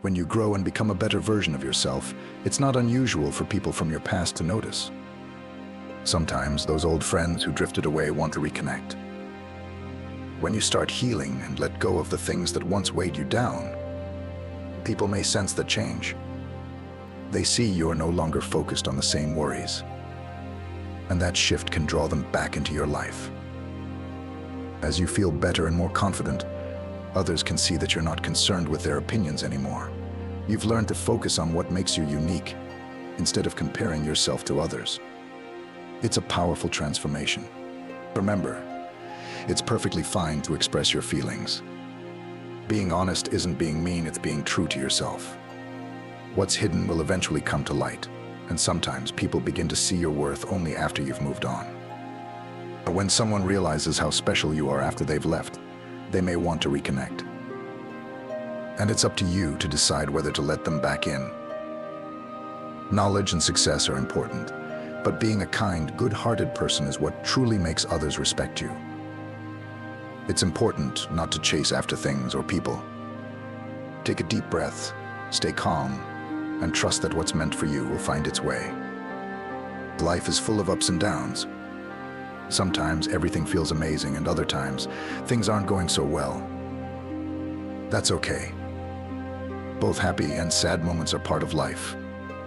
When you grow and become a better version of yourself, it's not unusual for people from your past to notice. Sometimes those old friends who drifted away want to reconnect. When you start healing and let go of the things that once weighed you down, people may sense the change. They see you are no longer focused on the same worries, and that shift can draw them back into your life. As you feel better and more confident, others can see that you're not concerned with their opinions anymore. You've learned to focus on what makes you unique, instead of comparing yourself to others. It's a powerful transformation. Remember, it's perfectly fine to express your feelings. Being honest isn't being mean, it's being true to yourself. What's hidden will eventually come to light, and sometimes people begin to see your worth only after you've moved on. But when someone realizes how special you are after they've left, they may want to reconnect. And it's up to you to decide whether to let them back in. Knowledge and success are important, but being a kind, good-hearted person is what truly makes others respect you. It's important not to chase after things or people. Take a deep breath, stay calm, and trust that what's meant for you will find its way. Life is full of ups and downs. Sometimes everything feels amazing, and other times things aren't going so well. That's okay. Both happy and sad moments are part of life,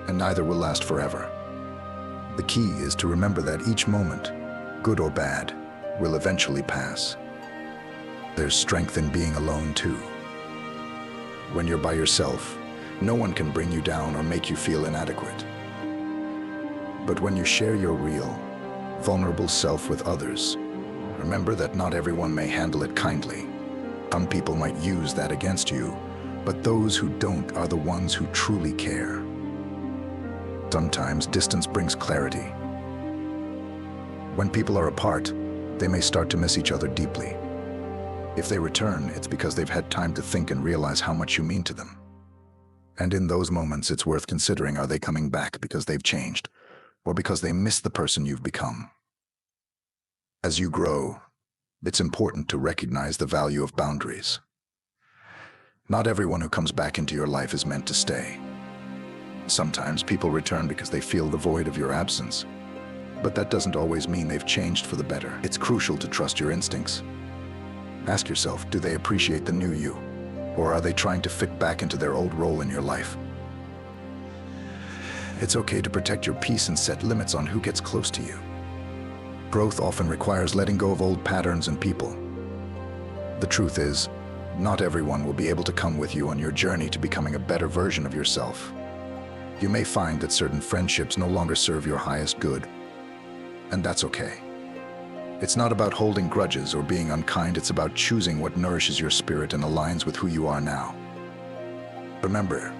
and neither will last forever. The key is to remember that each moment, good or bad, will eventually pass. There's strength in being alone too. When you're by yourself, no one can bring you down or make you feel inadequate. But when you share your real, vulnerable self with others, remember that not everyone may handle it kindly. Some people might use that against you, but those who don't are the ones who truly care. Sometimes distance brings clarity. When people are apart, they may start to miss each other deeply. If they return, it's because they've had time to think and realize how much you mean to them. And in those moments, it's worth considering, are they coming back because they've changed, or because they miss the person you've become? As you grow, it's important to recognize the value of boundaries. Not everyone who comes back into your life is meant to stay. Sometimes people return because they feel the void of your absence, but that doesn't always mean they've changed for the better. It's crucial to trust your instincts. Ask yourself, do they appreciate the new you, or are they trying to fit back into their old role in your life? It's okay to protect your peace and set limits on who gets close to you. Growth often requires letting go of old patterns and people. The truth is, not everyone will be able to come with you on your journey to becoming a better version of yourself. You may find that certain friendships no longer serve your highest good, and that's okay. It's not about holding grudges or being unkind, it's about choosing what nourishes your spirit and aligns with who you are now. Remember,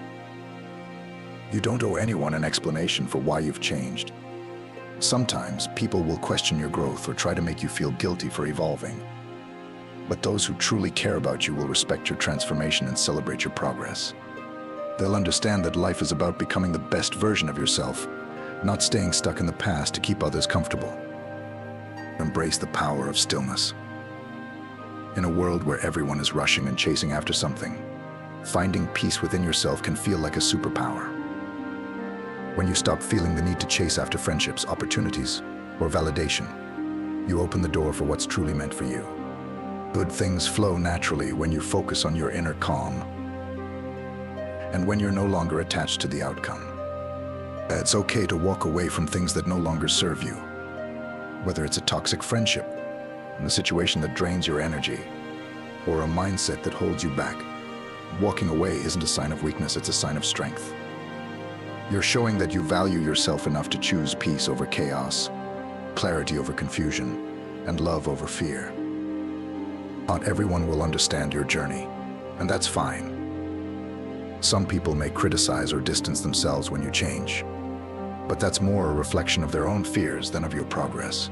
you don't owe anyone an explanation for why you've changed. Sometimes people will question your growth or try to make you feel guilty for evolving. But those who truly care about you will respect your transformation and celebrate your progress. They'll understand that life is about becoming the best version of yourself, not staying stuck in the past to keep others comfortable. Embrace the power of stillness. In a world where everyone is rushing and chasing after something, finding peace within yourself can feel like a superpower. When you stop feeling the need to chase after friendships, opportunities, or validation, you open the door for what's truly meant for you. Good things flow naturally when you focus on your inner calm, and when you're no longer attached to the outcome. It's okay to walk away from things that no longer serve you. Whether it's a toxic friendship, a situation that drains your energy, or a mindset that holds you back, walking away isn't a sign of weakness, it's a sign of strength. You're showing that you value yourself enough to choose peace over chaos, clarity over confusion, and love over fear. Not everyone will understand your journey, and that's fine. Some people may criticize or distance themselves when you change, but that's more a reflection of their own fears than of your progress.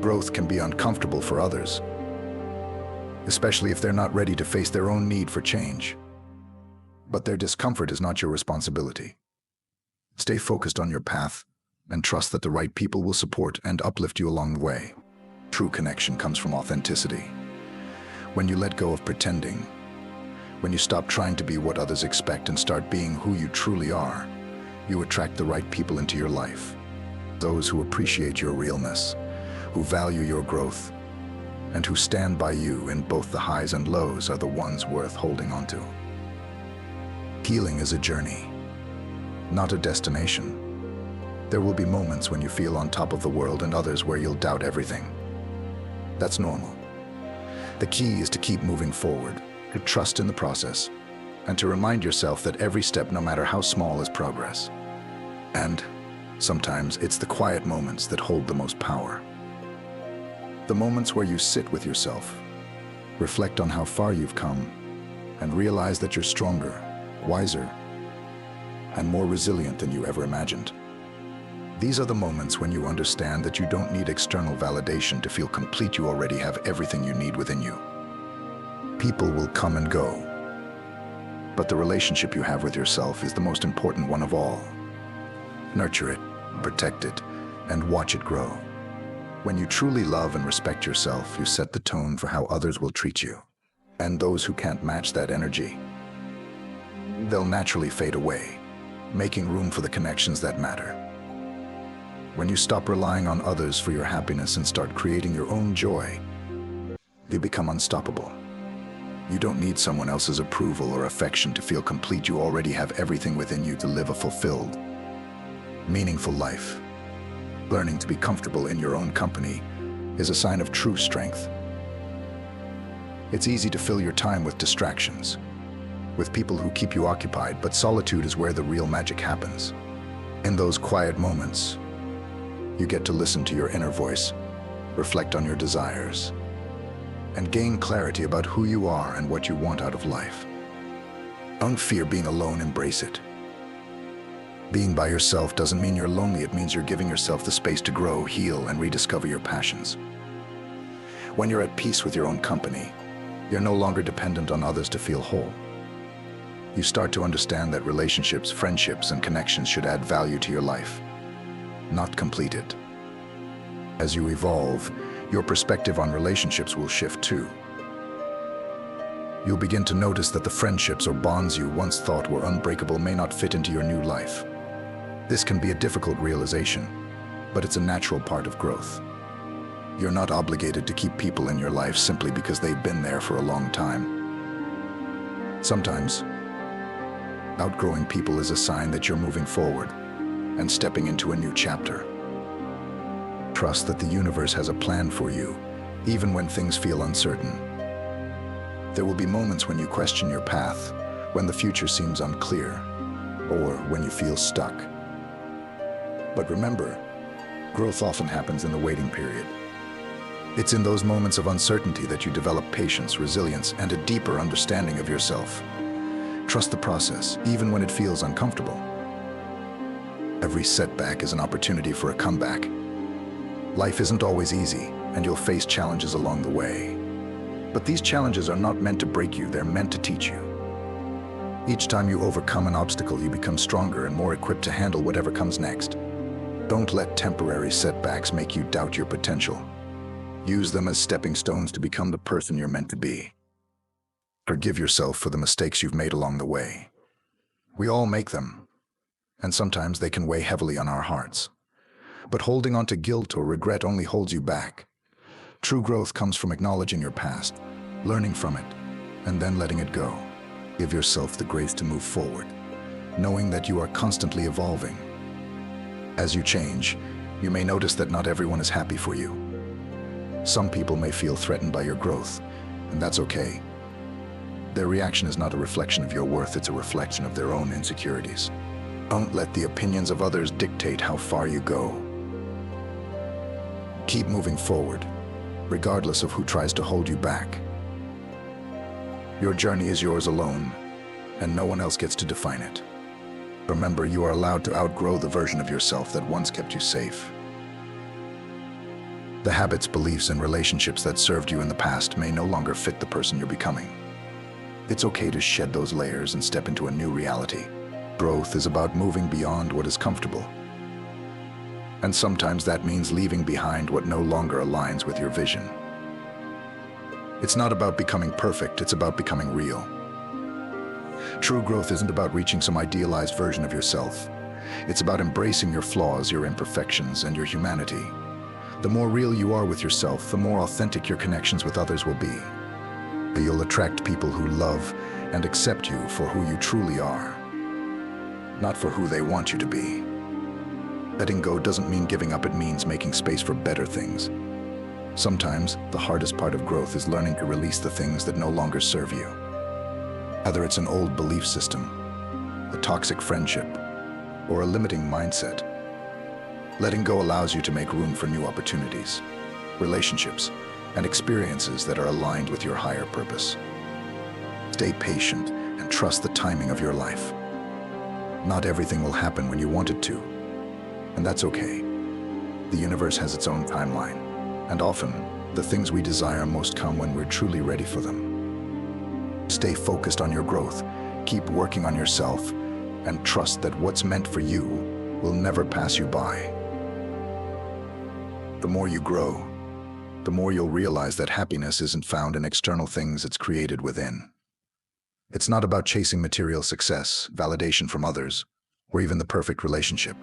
Growth can be uncomfortable for others, especially if they're not ready to face their own need for change. But their discomfort is not your responsibility. Stay focused on your path and trust that the right people will support and uplift you along the way. True connection comes from authenticity. When you let go of pretending, When you stop trying to be what others expect and start being who you truly are, you attract the right people into your life. Those who appreciate your realness, who value your growth, and who stand by you in both the highs and lows are the ones worth holding on to. Healing is a journey, not a destination. There will be moments when you feel on top of the world and others where you'll doubt everything. That's normal. The key is to keep moving forward, to trust in the process, and to remind yourself that every step, no matter how small, is progress. And sometimes it's the quiet moments that hold the most power. The moments where you sit with yourself, reflect on how far you've come, and realize that you're stronger, wiser, and more resilient than you ever imagined. These are the moments when you understand that you don't need external validation to feel complete. You already have everything you need within you. People will come and go, but the relationship you have with yourself is the most important one of all. Nurture it, protect it, and watch it grow. When you truly love and respect yourself, you set the tone for how others will treat you. And those who can't match that energy, they'll naturally fade away, making room for the connections that matter. When you stop relying on others for your happiness and start creating your own joy, you become unstoppable. You don't need someone else's approval or affection to feel complete. You already have everything within you to live a fulfilled, meaningful life. Learning to be comfortable in your own company is a sign of true strength. It's easy to fill your time with distractions, with people who keep you occupied, but solitude is where the real magic happens. In those quiet moments, you get to listen to your inner voice, reflect on your desires, and gain clarity about who you are and what you want out of life. Don't fear being alone, embrace it. Being by yourself doesn't mean you're lonely, it means you're giving yourself the space to grow, heal, and rediscover your passions. When you're at peace with your own company, you're no longer dependent on others to feel whole. You start to understand that relationships, friendships, and connections should add value to your life, not complete it. As you evolve, your perspective on relationships will shift too. You'll begin to notice that the friendships or bonds you once thought were unbreakable may not fit into your new life. This can be a difficult realization, but it's a natural part of growth. You're not obligated to keep people in your life simply because they've been there for a long time. Sometimes, outgrowing people is a sign that you're moving forward and stepping into a new chapter. Trust that the universe has a plan for you, even when things feel uncertain. There will be moments when you question your path, when the future seems unclear, or when you feel stuck. But remember, growth often happens in the waiting period. It's in those moments of uncertainty that you develop patience, resilience, and a deeper understanding of yourself. Trust the process, even when it feels uncomfortable. Every setback is an opportunity for a comeback. Life isn't always easy, and you'll face challenges along the way. But these challenges are not meant to break you, they're meant to teach you. Each time you overcome an obstacle, you become stronger and more equipped to handle whatever comes next. Don't let temporary setbacks make you doubt your potential. Use them as stepping stones to become the person you're meant to be. Forgive yourself for the mistakes you've made along the way. We all make them, and sometimes they can weigh heavily on our hearts. But holding on to guilt or regret only holds you back. True growth comes from acknowledging your past, learning from it, and then letting it go. Give yourself the grace to move forward, knowing that you are constantly evolving. As you change, you may notice that not everyone is happy for you. Some people may feel threatened by your growth, and that's okay. Their reaction is not a reflection of your worth, it's a reflection of their own insecurities. Don't let the opinions of others dictate how far you go. Keep moving forward, regardless of who tries to hold you back. Your journey is yours alone, and no one else gets to define it. Remember, you are allowed to outgrow the version of yourself that once kept you safe. The habits, beliefs, and relationships that served you in the past may no longer fit the person you're becoming. It's okay to shed those layers and step into a new reality. Growth is about moving beyond what is comfortable. And sometimes that means leaving behind what no longer aligns with your vision. It's not about becoming perfect, it's about becoming real. True growth isn't about reaching some idealized version of yourself. It's about embracing your flaws, your imperfections, and your humanity. The more real you are with yourself, the more authentic your connections with others will be. You'll attract people who love and accept you for who you truly are, not for who they want you to be. Letting go doesn't mean giving up, it means making space for better things. Sometimes, the hardest part of growth is learning to release the things that no longer serve you. Whether it's an old belief system, a toxic friendship, or a limiting mindset, letting go allows you to make room for new opportunities, relationships, and experiences that are aligned with your higher purpose. Stay patient and trust the timing of your life. Not everything will happen when you want it to, and that's okay. The universe has its own timeline, and often, the things we desire most come when we're truly ready for them. Stay focused on your growth, keep working on yourself, and trust that what's meant for you will never pass you by. The more you grow, the more you'll realize that happiness isn't found in external things, it's created within. It's not about chasing material success, validation from others, or even the perfect relationship.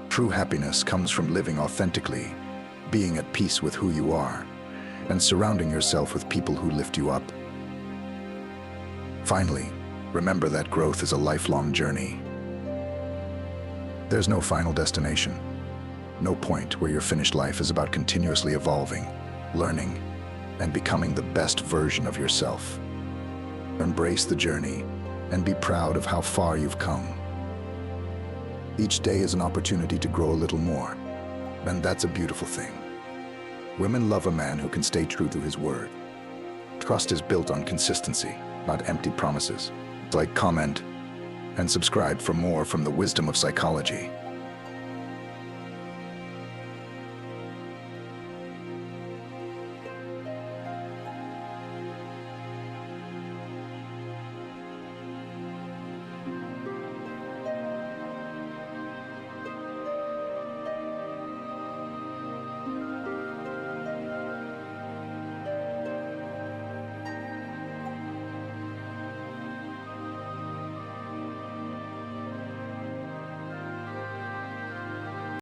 True happiness comes from living authentically, being at peace with who you are, and surrounding yourself with people who lift you up. Finally, remember that growth is a lifelong journey. There's no final destination. No point where your finished life is about continuously evolving, learning, and becoming the best version of yourself. Embrace the journey and be proud of how far you've come. Each day is an opportunity to grow a little more, and that's a beautiful thing. Women love a man who can stay true to his word. Trust is built on consistency, not empty promises. Like, comment, and subscribe for more from the wisdom of psychology.